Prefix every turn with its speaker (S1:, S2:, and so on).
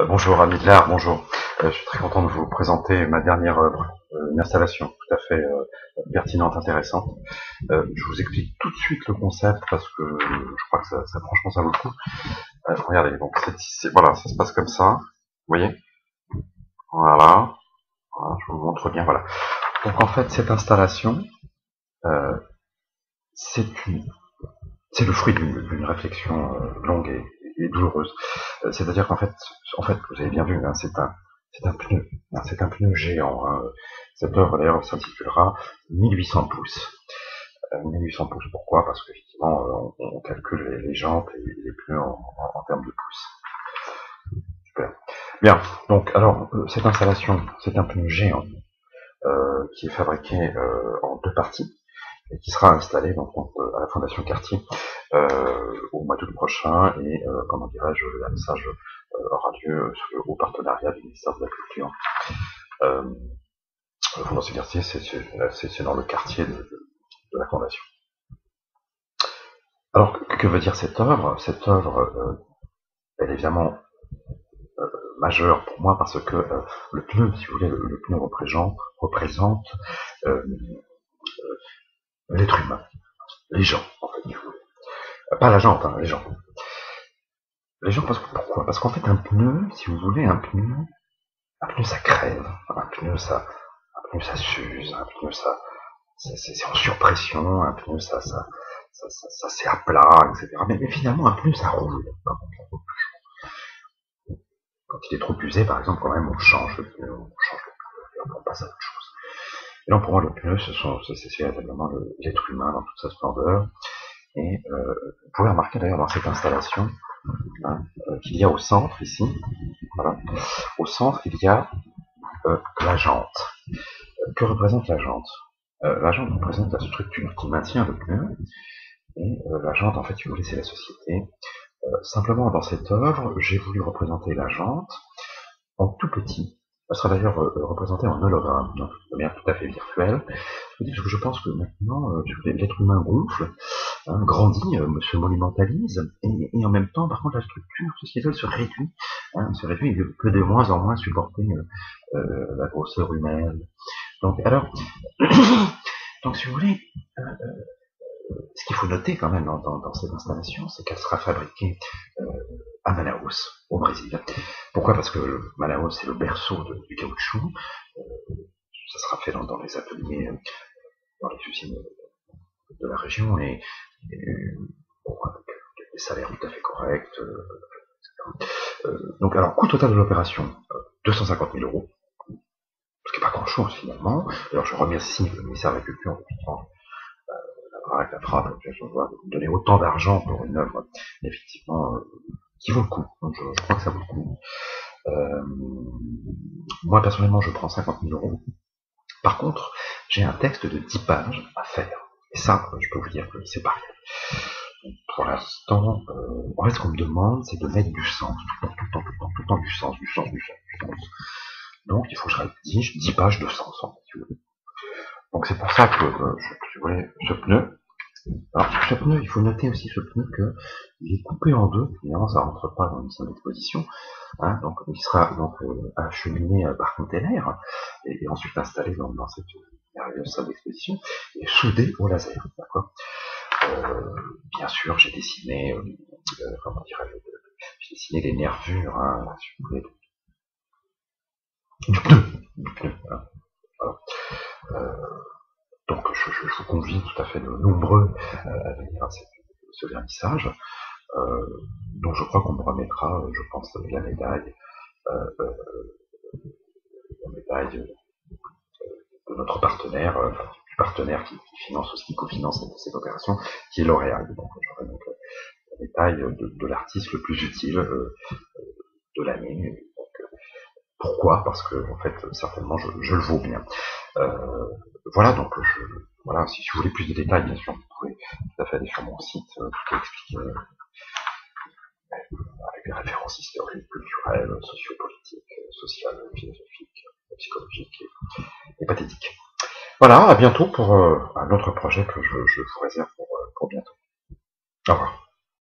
S1: Bonjour amis de l'art, bonjour. Je suis très content de vous présenter ma dernière œuvre, une installation tout à fait pertinente, intéressante. Je vous explique tout de suite le concept parce que je crois que franchement ça vaut le coup. Regardez, donc voilà, ça se passe comme ça, vous voyez, voilà, je vous montre bien, voilà. Donc en fait cette installation, euh, c'est le fruit d'une réflexion longue et douloureuse. C'est-à-dire qu'en fait, vous avez bien vu, hein, c'est un pneu, hein, c'est un pneu géant. Hein. Cette œuvre d'ailleurs s'intitulera 1800 pouces. 1800 pouces, pourquoi? Parce qu'effectivement, on calcule les jantes et les pneus en termes de pouces. Super. Bien. Donc, alors, cette installation, c'est un pneu géant qui est fabriqué en deux parties et qui sera installé donc, à la Fondation Cartier au mois d'août prochain et comment dirais-je, le vernissage aura lieu au partenariat du ministère de la Culture. La Fondation Cartier, c'est dans le quartier de la Fondation. Alors, que veut dire cette œuvre? Cette œuvre, elle est évidemment majeure pour moi parce que le pneu, si vous voulez, le pneu représente l'être humain, les gens, en fait. Pas la jante, hein, les gens. Les gens, pourquoi? Parce qu'en fait, un pneu, si vous voulez, un pneu ça crève, un pneu ça s'use, un pneu c'est en surpression, un pneu ça c'est à plat, etc. Mais finalement, un pneu ça roule. Quand il est trop usé, par exemple, quand même, on change le pneu, et on passe à autre chose. Et donc pour moi, le pneu, c'est véritablement l'être humain dans toute sa splendeur. Et vous pouvez remarquer d'ailleurs dans cette installation hein, qu'il y a au centre ici, voilà, au centre il y a la jante. Que représente la jante? La jante représente la structure qui maintient le pneu, et la jante, en fait, si vous voulez, c'est la société. Simplement, dans cette œuvre, j'ai voulu représenter la jante en tout petit. Elle sera d'ailleurs représentée en hologramme, donc de manière tout à fait virtuelle. Parce que je pense que maintenant, l'être humain gonfle, hein, grandit, se monumentalise, et en même temps, par contre, la structure sociétale se réduit. Hein, se réduit, il peut de moins en moins supporter la grosseur humaine. Donc, alors, donc si vous voulez, ce qu'il faut noter quand même dans cette installation, c'est qu'elle sera fabriquée à Manaus, au Brésil. Pourquoi? Parce que Manaus, c'est le berceau du caoutchouc. Ça sera fait dans les ateliers, dans les usines de la région, et bon, avec des salaires tout à fait corrects, etc. Donc, alors, coût total de l'opération, 250 000 euros, ce qui n'est pas grand-chose finalement. Alors, je remercie le ministère de la Culture avec la frappe, je dois donner autant d'argent pour une œuvre, effectivement, qui vaut le coup. Donc, je crois que ça vaut le coup. Moi, personnellement, je prends 50 000 euros. Par contre, j'ai un texte de 10 pages à faire. Et ça, je peux vous dire que c'est pas rien. Pour l'instant, en fait, ce qu'on me demande, c'est de mettre du sens. Tout le temps, du sens. Donc, il faut que je rédige 10 pages de sens, en fait. Donc, c'est pour ça que, si vous voulez, ce pneu, alors, ce pneu, il faut noter aussi ce pneu qu'il est coupé en deux, évidemment, ça rentre pas dans une salle d'exposition, hein, donc il sera donc acheminé par container, et ensuite installé dans cette merveilleuse salle d'exposition, et soudé au laser, d'accord. Bien sûr, j'ai dessiné, comment dirais-je, j'ai dessiné les nervures, hein, si vous voulez, du pneu, hein, voilà. Donc je vous convie tout à fait de nombreux à venir à ce vernissage, dont je crois qu'on me remettra, je pense, la médaille de notre partenaire, du partenaire qui finance aussi, qui cofinance cette opération, qui est L'Oréal. Donc j'aurai donc la médaille de l'artiste le plus utile de l'année. Pourquoi? Parce que en fait, certainement, je le vaux bien. Voilà, donc voilà, si vous voulez plus de détails, bien sûr, vous pouvez tout à fait aller sur mon site, tout est expliqué avec des références historiques, culturelles, sociopolitiques, sociales, philosophiques, psychologiques et pathétiques. Voilà, à bientôt pour un autre projet que je vous réserve pour bientôt. Au revoir.